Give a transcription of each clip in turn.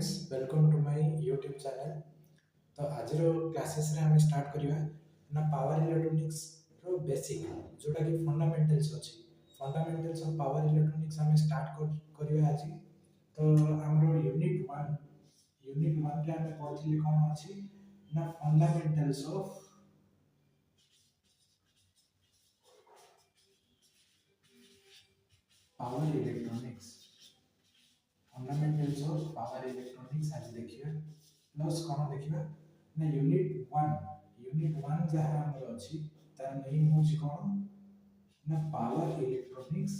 Friends, welcome to my YouTube channel. तो आज classes रे हमें स्टार्ट करिवा ना पावर इलेक्ट्रॉनिक्स रो बेसिक जोटा कि फंडामेंटल्स अछि। फंडामेंटल्स ऑफ पावर इलेक्ट्रॉनिक्स हमें स्टार्ट करिवा आज। तो हमरो यूनिट 1 के हमें पढ़िली कोन अछि ना fundamentals of power electronics. Fundamentals of power electronics आज देखिए प्लस कौन देखिए ना यूनिट 1 जहाँ हमर अछि तार नेम होछि कौन ना पावर इलेक्ट्रॉनिक्स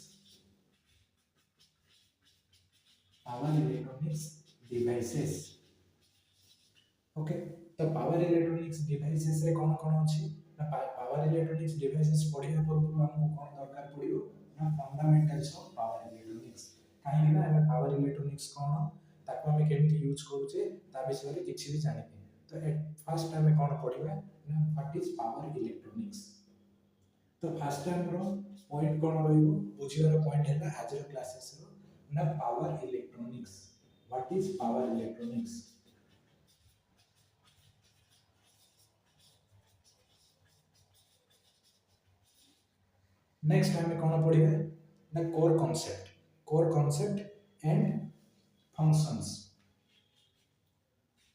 डिवाइसेस। ओके, तो पावर इलेक्ट्रॉनिक्स डिवाइसेस रे कौन कौन अछि ना पावर इलेक्ट्रॉनिक्स डिवाइसेस पढ़िया पूर्व हमको कौन दरकार पड़ियो ना फंडामेंटल्स ऑफ पावर इलेक्ट्रॉनिक्स। काहे ना हमें पावर इलेक्ट्रॉनिक्स कौन ताको हमें केमती यूज करूचे ता विषय रे किछि भी जानिबे। तो फर्स्ट हमें कौन पढ़िबा ना व्हाट इज पावर इलेक्ट्रॉनिक्स। तो फर्स्ट हमरो पॉइंट कौन रहइबो बुझिबार पॉइंट हैला आज रो क्लासेस रो ना power electronics. What is power electronics. Next हमें कौन पढ़िबा ना core concept and functions.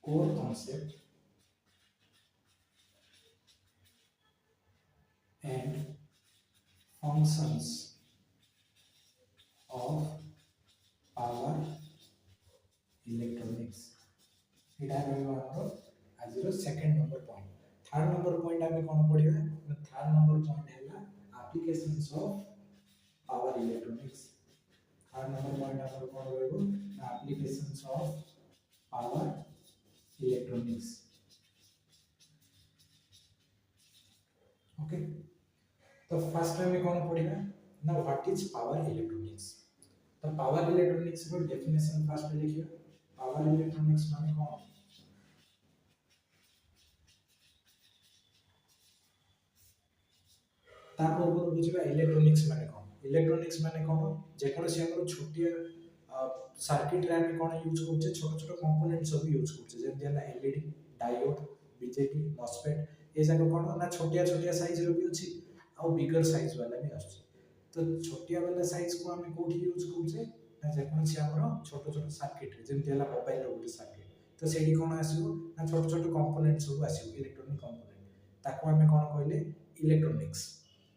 Core concept and functions of power electronics। इडा रहइबो हमरो आज रो second number point. Third number point हमें कोन पढ़िबा ना थर्ड नंबर पॉइंट हैला applications of power electronics. Third number point हमरो कोन रहइबो ना applications of power electronics. Okay, तो फर्स्ट में कौन पढ़िबा ना व्हाट इज पावर इलेक्ट्रॉनिक्स। तो पावर इलेक्ट्रॉनिक्स रो डेफिनेशन फर्स्ट में लिखियो। पावर इलेक्ट्रॉनिक्स माने कौन तापर बुझिबा इलेक्ट्रॉनिक्स माने कौन जे कोन से हमर छोटिया सर्किट रे हम कौन यूज करछे छोट छोट कंपोनेंट सब यूज करछे जेम जेना एलईडी डायोड बीजेटी मॉसफेट ए जाक कौन ना छोटिया छोटिया साइज रो भी अछि और बिगर साइज वाला भी आछे। तो छोटिया वाला साइज को हम कोठी यूज करछे ना जे कोन से हमर छोट छोट सर्किट जेम जेला मोबाइल रो गुटे सर्किट तो सेडी कोन आसीबो ना छोट छोट कंपोनेंट सब आसीबो इलेक्ट्रॉनिक कंपोनेंट ताको हम कोन कहले इलेक्ट्रॉनिक्स।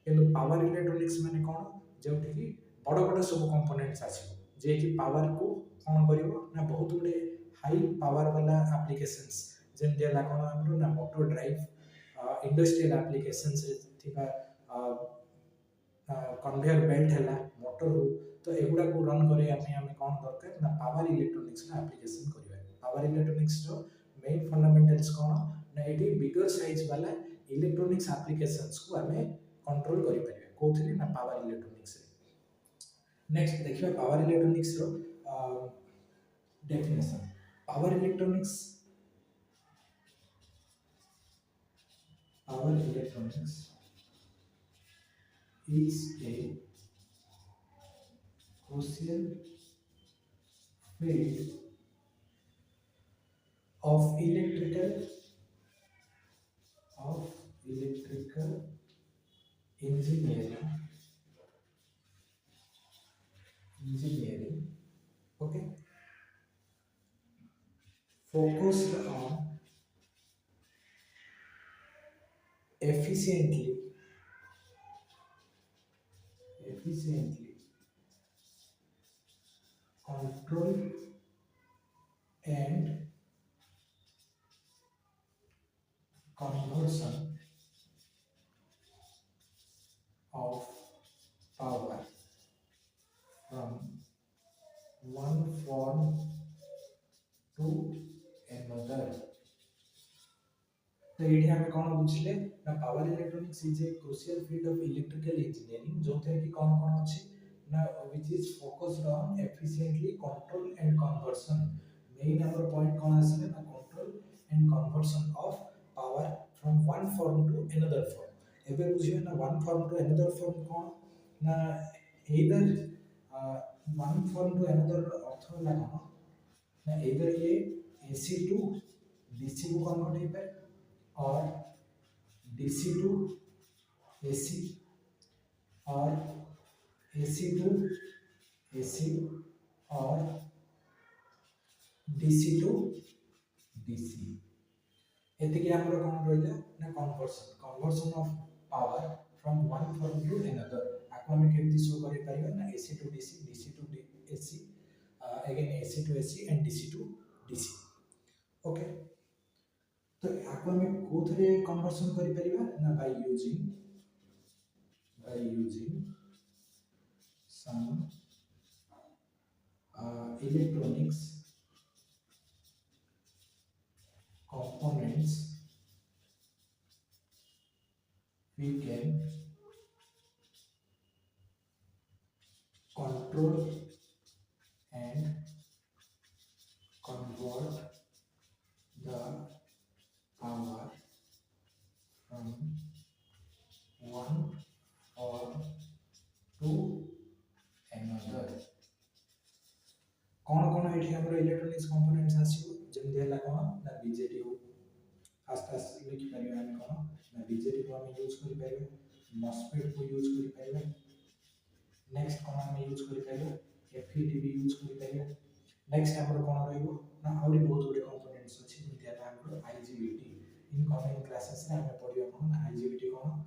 किंतु पावर इलेक्ट्रॉनिक्स माने कोन जोठी कि बड़ बड़ सब कंपोनेंट्स आसीबो जे कि पावर को कोन करिवो ना बहुत गुडे हाई पावर वाला एप्लीकेशंस जेम देला कोन हमरो ना मोटर ड्राइव इंडस्ट्रियल एप्लीकेशंस रे थिबा कन्वेयर बेल्ट हैला मोटर हो तो एगुडा को रन करे हमें कोन दरकार ना पावर इलेक्ट्रॉनिक्स का एप्लीकेशन करिवा। पावर इलेक्ट्रॉनिक्स रो मेन फंडामेंटल्स कोन ना एडी बिगर साइज वाला इलेक्ट्रॉनिक्स एप्लीकेशंस को हमें कंट्रोल करि परिबा कोथले ना पावर इलेक्ट्रॉनिक्स रे। नेक्स्ट देखिबा पावर इलेक्ट्रॉनिक्स रो definition. Power electronics is a crucial field of electrical engineering, okay, focused on efficiently control and conversion of power from one form to another। तो ये हम कौन बुझले ना power electronics is a crucial field of electrical engineering जो थे कि कौन कौन अछि ना which is focused on efficiently control and conversion. Main हमर पॉइंट कौन आसे ना control and conversion of power from one form to another form. एबे बुझियो ना one form to another form कौन ना either one form to another अर्थ होला कौन ना इधर ये एसी टू डीसी को कन्वर्ट हो पाए और डीसी टू एसी और एसी टू एसी और डीसी टू डीसी एतिकी हमरो कोन रहला ना conversion of power from one form to another आको हम केमती शो करि परिबा ना AC to DC DC to AC again AC to AC and DC to DC okay तो आको हम कोथरे कन्वर्सन करि परिबा ना by using some electronics components we can control and convert the power from one form to another कौन ये electronics components आसो जमी है कौन ना बीजेटी आस्ते आस्ते लिखिपर आम कौन ना बीजेटी को आम यूज कर मॉस्फेट को यूज कर नेक्स्ट कौन आम यूज कर एफईटी भी यूज कर नेक्स्ट आम कौन रही ना आउरी बहुत गुड़े कंपोनेंट्स अच्छी जमी आम आईजीबीटी इनकमिंग क्लासेस आम पढ़ा कौन आईजीबीटी कौन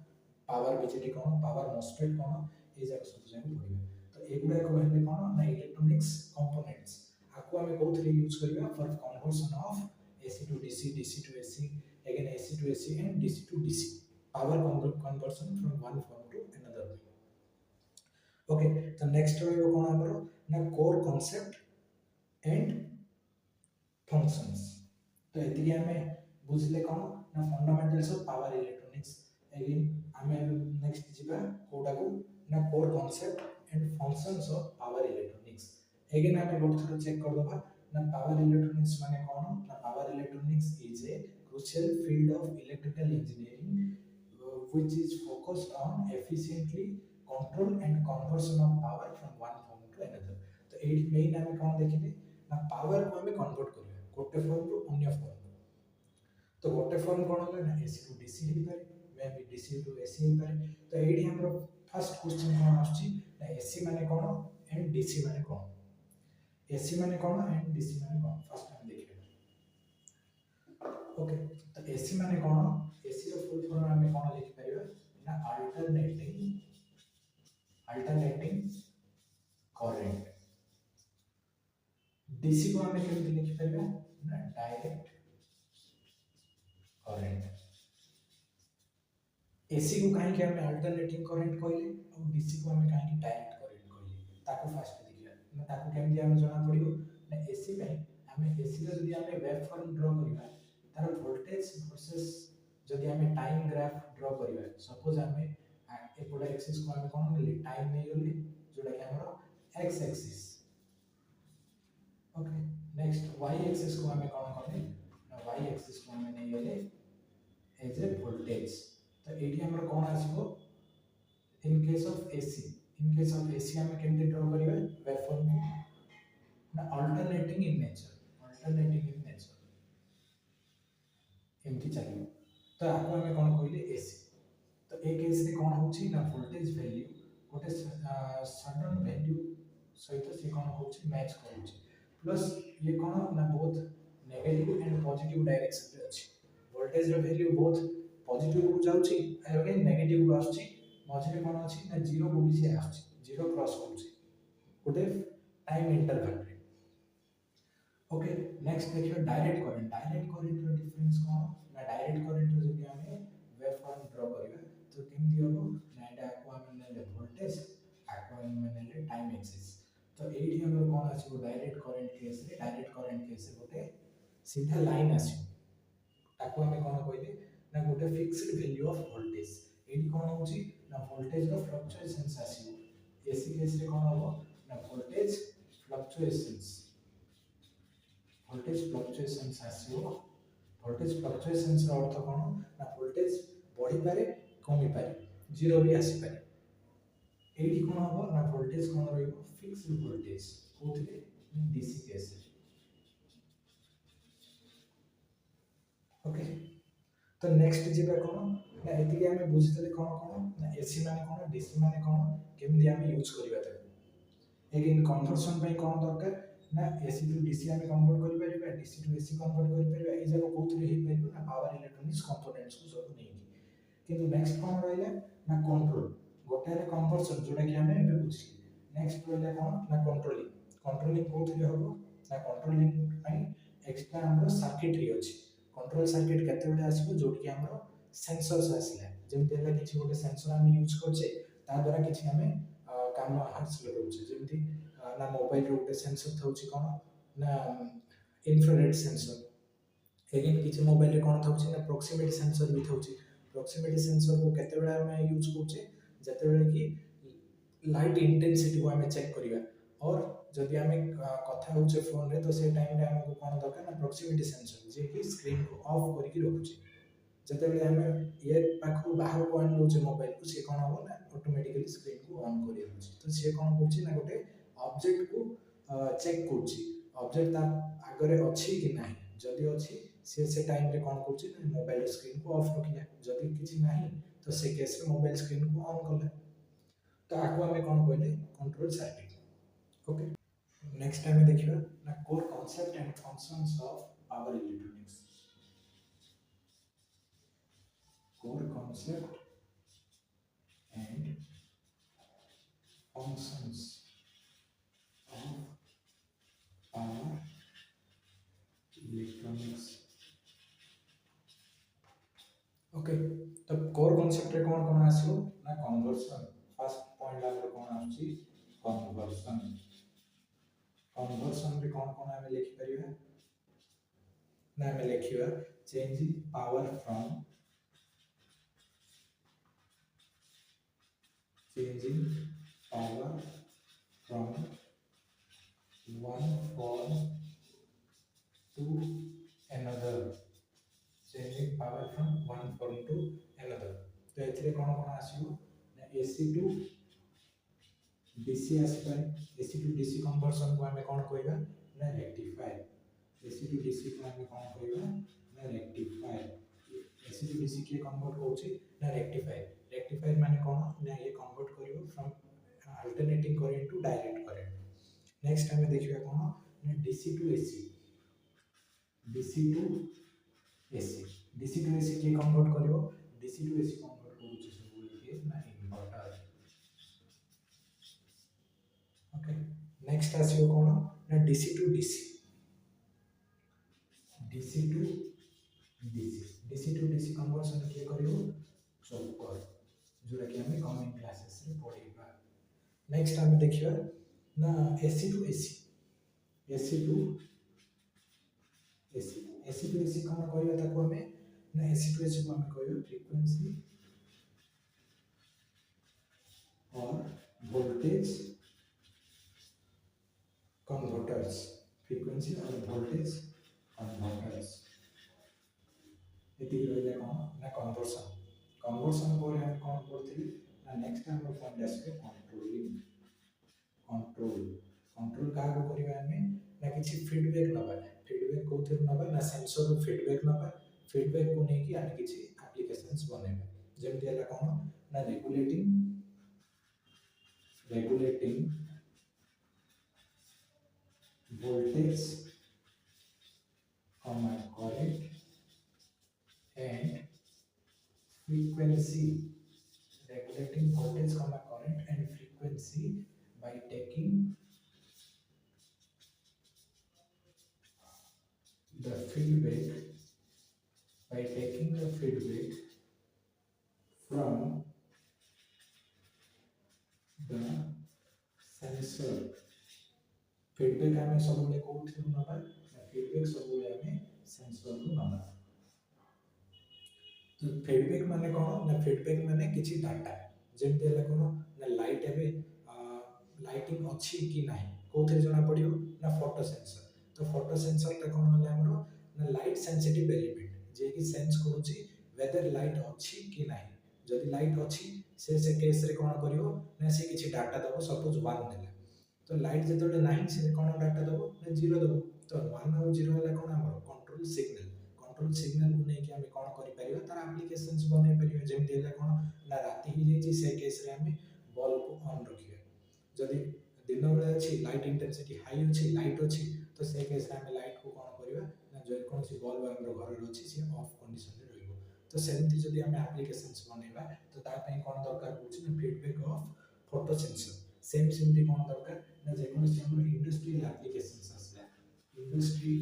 पावर बीजेटी कौन पावर मॉस्फेट कौन ये जाक सब जाक पढ़ा तो एगुड़ा कहले कौन ना इलेक्ट्रोनिक्स कंपोनेंट्स आको आम कौन यूज करवा for conversion of AC to DC DC to AC again AC to AC and DC to DC power conversion from one form to another okay तो नेक्स्ट रहिबो कोन हमरो ना कोर कांसेप्ट एंड फंक्शंस तो एति हमें बुझले कोन ना fundamentals of power electronics again हमें नेक्स्ट जिबा कोडा को ना core concept and functions of power electronics again हमें बहुत थोड़ा चेक कर दबा ना पावर इलेक्ट्रॉनिक्स माने कोन ना power electronics is A crucial field of electrical engineering which is focused on efficiently control and conversion of power from one form to another तो एट मेन हमें कौन देखिले ना पावर को हमें कन्वर्ट करिया गोटे फॉर्म टू अन्य फॉर्म तो गोटे फॉर्म कोन होला ना एसी टू डीसी ही पारे may be DC to AC ही पारे तो एडी हमरो फर्स्ट क्वेश्चन कोन आछि ना एसी माने कोन एंड डीसी माने कोन एसी माने कोन एंड डीसी माने कोन फर्स्ट हम देखिले ओके तो एसी माने कोन एसी रो फुल फॉर्म हमें कोन लिखि परिबा ना अल्टरनेटिंग करंट डीसी को हमें केमति लिखि परिबा ना डायरेक्ट करंट एसी को काहे के हमें अल्टरनेटिंग करंट कहले और डीसी को हमें काहे के डायरेक्ट करंट कहले ताको फर्स्ट देखिया ना ताको केमति हमें जाना पड़ियो ना एसी पे हमें एसी रो जदी हमें वेव फॉर्म ड्रा करबा तार वोल्टेज वर्सेस जदी हमें टाइम ग्राफ ड्रा करबा सपोज हमें एपोडा एक्सिस को हमें कोन ले टाइम नै गले जोडा कि हमरो X axis okay next Y axis को हमें कोन करले ना वाई एक्सिस को हमें नै गले एज ए वोल्टेज तो एटी हमरो कोन आसीबो इन केस ऑफ एसी हमें केमते ड्रा करबा वेव फॉर्म ना अल्टरनेटिंग इन नेचर एमती चलियो तो आको हमें कोन कहले एसी तो एक केस रे कोन होछि ना वोल्टेज वैल्यू गोटे सडन वैल्यू सहित से कोन होछि मैच करूछि प्लस ये कोन ना both negative and positive direction रे अछि वोल्टेज रो वैल्यू बोथ पॉजिटिव को जाउछि अगेन नेगेटिव को आछि मझे कोन अछि ना जीरो को भी से आछि जीरो क्रॉस करूछि गोटे टाइम इंटरवल रे ओके नेक्स्ट देखियो डायरेक्ट करंट रो डिफरेंस कोन ना डायरेक्ट करंट रो जदी हमें वेव फॉर्म ड्रा करबा तो केमदी होबो ना एटा को हम नेले वोल्टेज आको हम नेले टाइम एक्सिस तो एठी हमर कोन आसीबो डायरेक्ट करंट केस रे गोटे सीधा लाइन आसीबो ताको हमें कोन कहले ना गोटे फिक्स्ड वैल्यू ऑफ वोल्टेज एठी कोन होची ना वोल्टेज रो फ्लक्चुएशंस आसीबो एसी केस रे कोन होबो ना वोल्टेज फ्लक्चुएशंस आसीबो वोल्टेज फ्लक्चुएशंस रो अर्थ कोन ना वोल्टेज बढ़ी पारे कमी पारे जीरो भी आसी पारे एठी कोन होबो ना वोल्टेज कोन रहइबो फिक्स्ड वोल्टेज कोथले डीसी केस ओके। तो नेक्स्ट जिबा कोन ना एतिके आमे बुझितले कोन कोन ना एसी माने कोन डीसी माने कोन केमि आमे यूज करबा ताको अगेन कन्वर्सन पे कोन दरकार ना एसी टू डीसी आमे कन्वर्ट करि परिबा डीसी टू एसी कन्वर्ट करि परिबा ए जाको कोथरे हे परिबा ना पावर इलेक्ट्रॉनिक्स कंपोनेंट्स को सब नै किंतु नेक्स्ट कोन रहइला ना कंट्रोल गोटे रे कन्वर्सन जोटा कि आमे एबे बुझी नेक्स्ट रहइला कोन ना कंट्रोलिंग कंट्रोलिंग कोथरे हबो ना कंट्रोलिंग पई एक्स्ट्रा हमरो सर्किटरी अछि कंट्रोल सर्किट केते बेले आसीबो जोट कि हमरो सेंसर्स आसीला जेमति हला किछि गोटे सेंसर हम यूज करछे ता द्वारा किछि हमें काम हासिल करूछे जेमति ना मोबाइल रो गोटे सेंसर थाउछि कोन ना इंफ्रारेड सेंसर एगेन किछि मोबाइल रे कोन थाउछि ना प्रॉक्सिमिटी सेंसर भी थाउछि प्रॉक्सिमिटी सेंसर को केते बेले हम यूज करछे जते बेले कि लाइट इंटेंसिटी को हमें चेक करिवा और जदि आमे कथा होचे फोन रे तो से टाइम रे हमको कोन दरकार ना प्रॉक्सिमिटी सेंसर जे कि स्क्रीन को ऑफ करके रखुचे जते बेले हमें ये पाखु बाहर को आन लोचे मोबाइल को से कोन हो ना ऑटोमेटिकली स्क्रीन को ऑन करि रखुचे तो से कोन करछि ना गोटे ऑब्जेक्ट को चेक करछि ऑब्जेक्ट ता आगरे अछि कि नाही जदि अछि से टाइम रे कोन करछि ना मोबाइल स्क्रीन को ऑफ रखिया जदि किछि नाही तो से केस रे मोबाइल स्क्रीन को ऑन करला तो आको हमें कोन कहले control circuit okay. Next time देखिए ना core concept and functions of power electronics core concept and functions of power electronics okay. तो कोर कॉन्सेप्ट रे कोन कोन आसीबो ना कन्वर्शन फर्स्ट पॉइंट हमर कोन आछि कन्वर्शन कन्वर्सन रे कोन कोन हमें लिखि परिबा ना हमें लिखिबा change power from changing power from one form to another changing power from one form to another तो एथिरे कोन कोन आसीबो ना एसी टू डीसी आसीबा एसी टू डीसी कन्वर्सन को हमें कोन कहबा ना रेक्टिफायर एसी टू डीसी को हमें कोन कहबा ना रेक्टिफायर एसी टू डीसी के कन्वर्ट होछि ना रेक्टिफायर रेक्टिफायर माने कोन ना ये कन्वर्ट करिवो from alternating current to direct current next हमें देखिबा कोन ना DC to AC DC to AC DC to AC के कन्वर्ट करिवो डीसी टू एसी कन्वर्ट करूछि सब के ना इन्वर्टर ओके। नेक्स्ट आसीबो कोन ना DC to DC DC to DC DC to DC conversion के करिवो चौकर जोटा कि हमें कमिंग क्लासेस रे पढिबा नेक्स्ट हम देखिबा ना AC to AC AC to AC AC to AC कोन कहबा ताको हमें ना एसी टू एसी को हमें कहबा फ्रीक्वेंसी और वोल्टेज कन्वर्टर्स फ्रीक्वेंसी और वोल्टेज कन्वर्टर्स एति रहले कोन ना कन्वर्सन कन्वर्सन पर हम कोन करथिली ना नेक्स्ट टाइम पॉइंट आसे कंट्रोलिंग कंट्रोल कंट्रोल का को करिबा हमें ना किछि फीडबैक कोथि नबा ना सेंसर रो फीडबैक को नै कि हम किछि एप्लीकेशंस बनेबा जेमति हला कोन ना regulating voltage current and frequency regulating voltage current and frequency by taking the feedback from the sensor feedback हमें सब ले कोथि नबा फीडबैक सब ले हमें सेंसर नु नबा तो फीडबैक माने कोन ना फीडबैक माने किछि डाटा जेमते हला कोन ना लाइट एबे लाइटिंग अछि कि नाही कोथि जणा पडियो ना फोटो सेंसर तो फोटो सेंसर ता कोन हला हमरो ना लाइट सेंसिटिव एलिमेंट जे कि सेंस करूची वेदर लाइट अछि कि नाही जदि लाइट अछि से केस रे कोन करियो ना से किछि डाटा दबो सपोज 1 देला तो लाइट जेतोले नाही से कोन डाटा दबो ना 0 दबो तो 1 और 0 हला कोन हमर कंट्रोल कंट्रोल सिग्नल को लेके आम कौन कर तार आप्लिकेशंस बनई पार जमी कौन ना राति हो जाए से केस रे आम बल्ब को ऑन रखिए जदि दिन बेला अच्छी लाइट इंटेंसिटी हाई अच्छी लाइट अच्छी तो से केस आम लाइट को कौन करवा ना जेकोसी बल्ब आम घर अच्छी सी ऑफ कंडीशन रे रहिबो तो सेमती जदि आम आप्लिकेशंस बनैबा तो तापाई कौन दरकार होची ना feedback of photo sensor same सेमती कौन दरकार ना जेकोसी आम इंडस्ट्रियल एप्लिकेशंस आसला इंडस्ट्री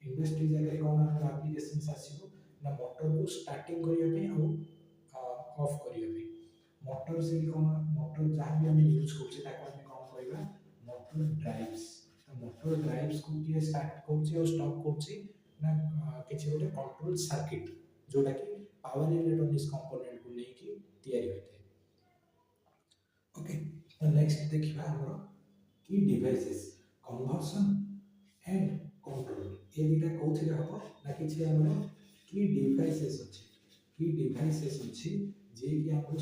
जगह कौन आम एप्लिकेशंस आसीबो ना मोटर को स्टार्टिंग करिया पे ऑफ करिया पे मोटर से कौन मोटर जहाँ भी हम यूज करछे ताको हम कौन कहबा मोटर ड्राइव्स तो मोटर ड्राइव्स को किए स्टार्ट करछे और स्टॉप करछे ना किछि गोटे कंट्रोल सर्किट जोटा कि पावर इलेक्ट्रॉनिक्स कंपोनेंट को लेके तैयारी होते ओके तो नेक्स्ट देखिबा हमरो की डिवाइसेस कन्वर्जन एंड कंट्रोल ये दुटा कोथिले हबो ना किछि हमरो की डिवाइसेस अछि जे कि हमरो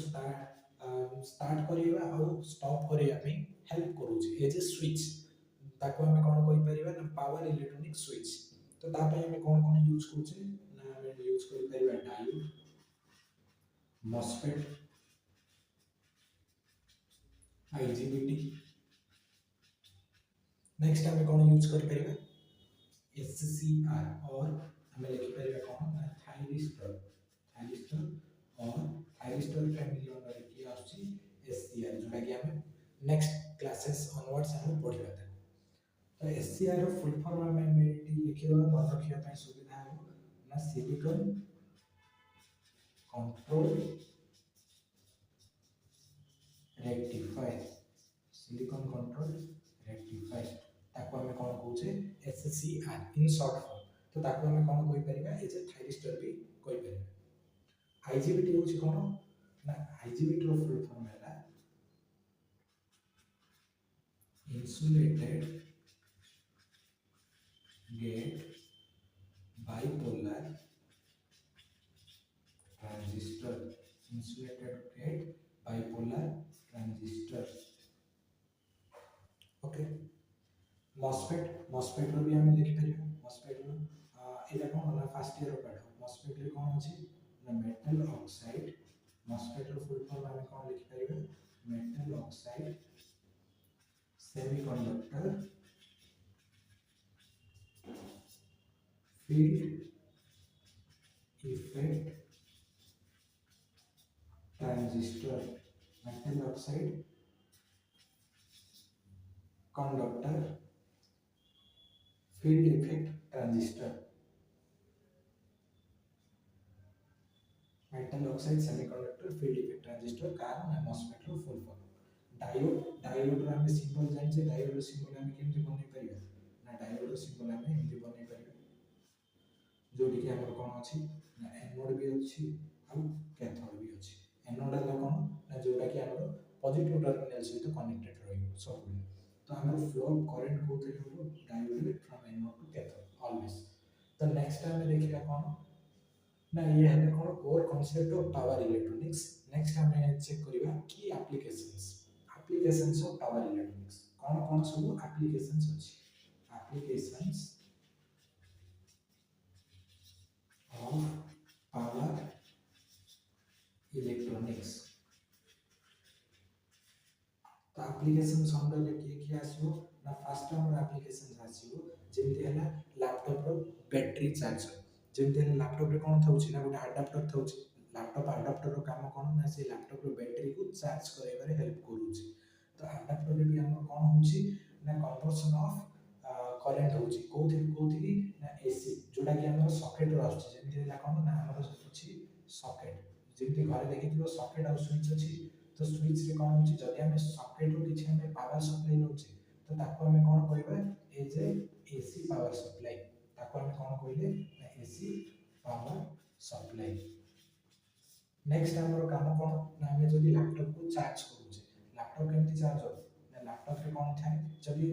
स्टार्ट करिवा और स्टॉप करिया पे हेल्प करूछि एज ए स्विच ताको हमें कोन कहि परिबा ना पावर इलेक्ट्रॉनिक स्विच तो ता पे हमें कोन कोन यूज करछे ना हमें यूज करि परिबा डायोड मॉसफेट आईजीबीटी नेक्स्ट हमें कोन यूज करि परिबा एचसीआर और हमें लिखि परिबा कोन ना थायरिस्टर और थायरिस्टर फैमिली अंडर की आछि एससीआर जोटा कि हमें नेक्स्ट क्लासेस ऑनवर्ड्स हम पढिबा तो एससीआर रो फुल फॉर्म हमें लिखिबा मन रखिया ପାଇଁ सुविधा हो ना सिलिकॉन कंट्रोल रेक्टिफायर ताको हमें कोन कहूचे एससीआर इन शॉर्ट फॉर्म तो ताको हमें कोन कहि परिबा एज ए थायरिस्टर भी कहि परिबा आईजीबीटी होची कोन ना आईजीबीटी रो फुल फॉर्म है insulated gate bipolar transistor okay MOSFET रो भी हम लिखि परिबा MOSFEट रो एटा कोन ना फर्स्ट ईयर रो पाठ MOSFEट रे कोन अछि ना मेटल ऑक्साइड MOSFEट रो फुल फॉर्म हम कोन लिखि परिबा metal oxide semiconductor field effect transistor metal oxide conductor field effect transistor metal oxide semiconductor field effect transistor कारण है MOSFEट रो फुल फॉर्म डायोड रो हम सिंबल जानि जे डायोड रो सिंबल हम केमति बनै परिबा ना डायोड रो सिंबल हम एमति बनै परिबा जोटी कि हमर कोन अछि ना एनोड भी अछि आ कैथोड भी अछि एनोड है कोन ना जोटा कि हमर पॉजिटिव टर्मिनल सहित कनेक्टेड रहिबो सब तो हमर फ्लो ऑफ करंट को हो diode from anode to cathode always तो नेक्स्ट टाइम में देखिबा कोन ना ये है कोन core concept of power electronics next हमें चेक करिबा की एप्लीकेशंस ऑफ पावर इलेक्ट्रॉनिक्स कोन कोन सब एप्लीकेशंस अछि एप्लीकेशंस of power electronics तो एप्लीकेशंस अंडर के आसीबो ना फर्स्ट हमर एप्लीकेशंस आसीबो जेमति हला लैपटॉप रो बैटरी चार्जर जेमति हला लैपटॉप रे कोन थाउची ना गोटे अडाप्टर थाउची लैपटॉप अडाप्टर रो काम कोन ना से लैपटॉप रो बैटरी को चार्ज करैबारे हेल्प करूची तो अडाप्टर रे भी हमर कोन होची ना कन्वर्जन ऑफ करंट होची कोथि ना एसी जोटा कि हमर सॉकेट रो आछी जेमति हला कोन ना हमर होची सॉकेट जेमति घरे देखिथिबो सॉकेट और स्विच अछि तो स्विच रे कोन होची जदि हम सॉकेट रो किछि हम पावर सप्लाई नउची तो ताको हम कोन कहबा as a AC power supply ताको हम कोन कहले ना एसी पावर सप्लाई नेक्स्ट हमर काम कोन ना हम जदि लैपटॉप को चार्ज करूचे लैपटॉप केमति चार्ज हो ना लैपटॉप रे कोन थाए जदि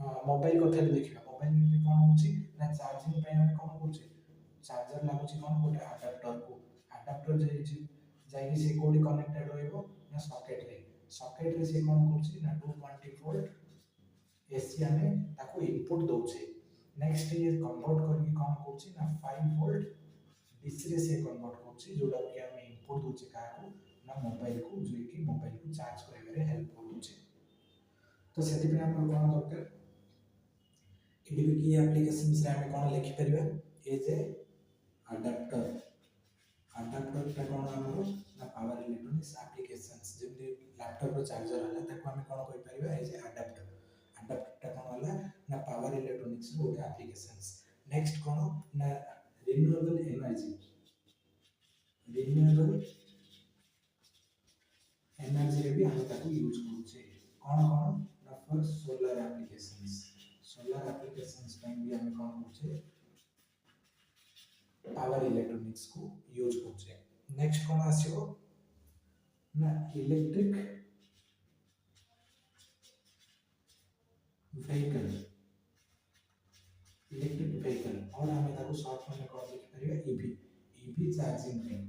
मोबाइल कथा देखिबा मोबाइल में कोन होची ना चार्जिंग पे हम कोन करूचे चार्जर लागुची कोन गोटे अडाप्टर जाई से कोडी कनेक्टेड रहइबो ना सॉकेट रे से कोन करूची ना 220 वोल्ट एसी हमें ताको इनपुट दोचे नेक्स्ट ये कन्वर्ट करके कौन करछि ना 5 वोल्ट डीसी रे से कन्वर्ट करछि जोटा कि हम इनपुट दोचे काको ना मोबाइल को जो कि मोबाइल को चार्ज करबारे हेल्प करूछि। तो सेति पे हम कोन दरकार एडी की एप्लीकेशंस रे हम कोन लिखि परिबा एज ए अडाप्टर अडाप्टर टा कोन हमरो ना power electronics applications Zeme laptop रो चार्जर हला ताको हम कोन कहि परिबा एज ए अडाप्टर अडाप्टर टा कोन हला ना पावर इलेक्ट्रॉनिक्स रो एप्लीकेशंस। नेक्स्ट कोन ना रिन्यूएबल एनर्जी रिन्यूएबल एनर्जी रे भी हम ताको यूज करूछे कोन कोन ना फर्स्ट सोलर एप्लीकेशंस पे भी हम कोन करूछे पावर इलेक्ट्रॉनिक्स को यूज करूछे। नेक्स्ट कोन आसीबो ना इलेक्ट्रिक व्हीकल और हमें ताको शॉर्ट में कोन लिखि परिबा ईवी ईवी चार्जिंग पे हम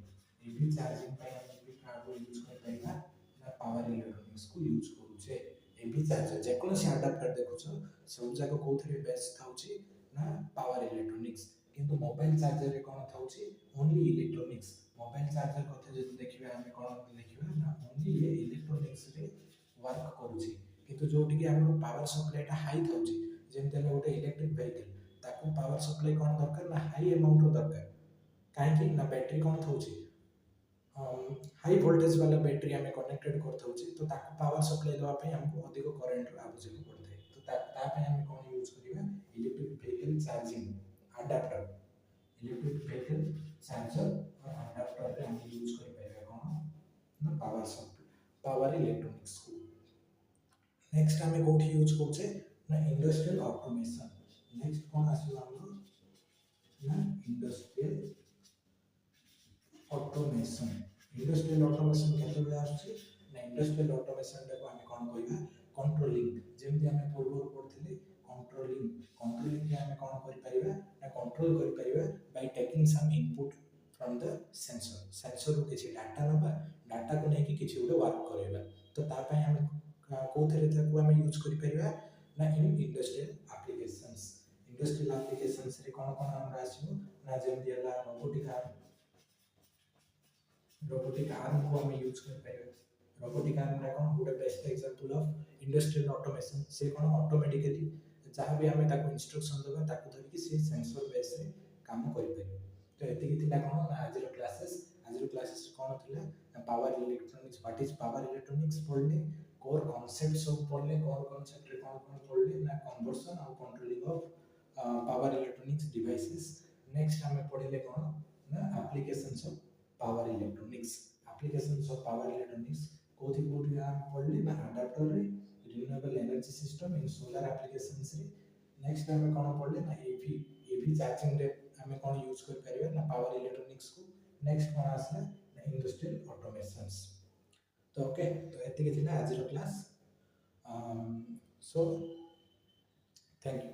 भी कार्ड यूज कर परिबा ना पावर इलेक्ट्रॉनिक्स को यूज करूछे। ईवी चार्जर जे कोनो से अडाप्टर देखुछ सब जाको कोथरे बेस्ट थाउची ना पावर इलेक्ट्रॉनिक्स किंतु मोबाइल चार्जर रे कोन थाउची ओनली इलेक्ट्रॉनिक्स मोबाइल चार्जर कथा जदि देखिबा हम कोन लिखिबा ना ओनली ये इलेक्ट्रॉनिक्स रे वर्क करूची किंतु जोटी कि हमर पावर सप्लाई टा हाई थाउची जेम तेने गोटे इलेक्ट्रिक व्हीकल ताको पावर सप्लाई कोन दरकार ना हाई अमाउंट रो दरकार काहे कि ना बैटरी कोन थाउची हाई वोल्टेज वाला बैटरी हमें कनेक्टेड कर थाउची तो ताको पावर सप्लाई देवा पे हमको अधिक करंट रो आवश्यक पड़थाय तो ता पे हम कोन यूज करिबा electric vehicle charging adapter electric vehicle charger और अडाप्टर रे हम यूज कर पाएबा कोन ना पावर सप्लाई पावर इलेक्ट्रॉनिक्स को। नेक्स्ट हमें कोठी यूज करछे ना इंडस्ट्रियल ऑटोमेशन नेक्स्ट कोन आसीबा हमरो ना इंडस्ट्रियल ऑटोमेशन केते बे आछी ना इंडस्ट्रियल ऑटोमेशन टा को हम कोन कहबा कंट्रोलिंग जेमति हम पूर्व पढ़थिले कंट्रोलिंग के हम कोन करि परिबा ना कंट्रोल करि परिबा by taking some input from the sensor रो किछि डाटा नबा डाटा को नै कि किछि उडे वर्क करेबा तो ता पय हम कोथरे ताको हम यूज करि परिबा ना इन इंडस्ट्रियल एप्लीकेशंस रे कोन कोन हम आसीबो ना जेमति हला रोबोटिक आर्म को हम यूज कर पाए रोबोटिक आर्म रा कोन good best example of industrial automation से कोन ऑटोमेटिकली जहां भी हमें ताको इंस्ट्रक्शन देबा ताको धरि कि से सेंसर बेस रे काम करि पाए तो एति कि थिला कोन आज रो क्लासेस कोन थिला power electronics what is power electronics पढ़ले कोर कांसेप्ट सब पढ़ले कोर कांसेप्ट रे कोन पढ़ले ना कन्वर्जन और controlling of power electronics devices. Next हमें पढ़ले कोन ना एप्लीकेशंस ऑफ पावर इलेक्ट्रॉनिक्स कोथि हम पढ़ले ना अडाप्टर रे renewable energy system in solar applications रे। नेक्स्ट हमें कोन पढ़ले ना ईवी चार्जिंग रे हमें कोन यूज कर परिबा ना पावर इलेक्ट्रॉनिक्स को। नेक्स्ट कोन आसला ना इंडस्ट्रियल ऑटोमेशंस तो ओके तो एति के थिला आज रो क्लास सो थैंक यू।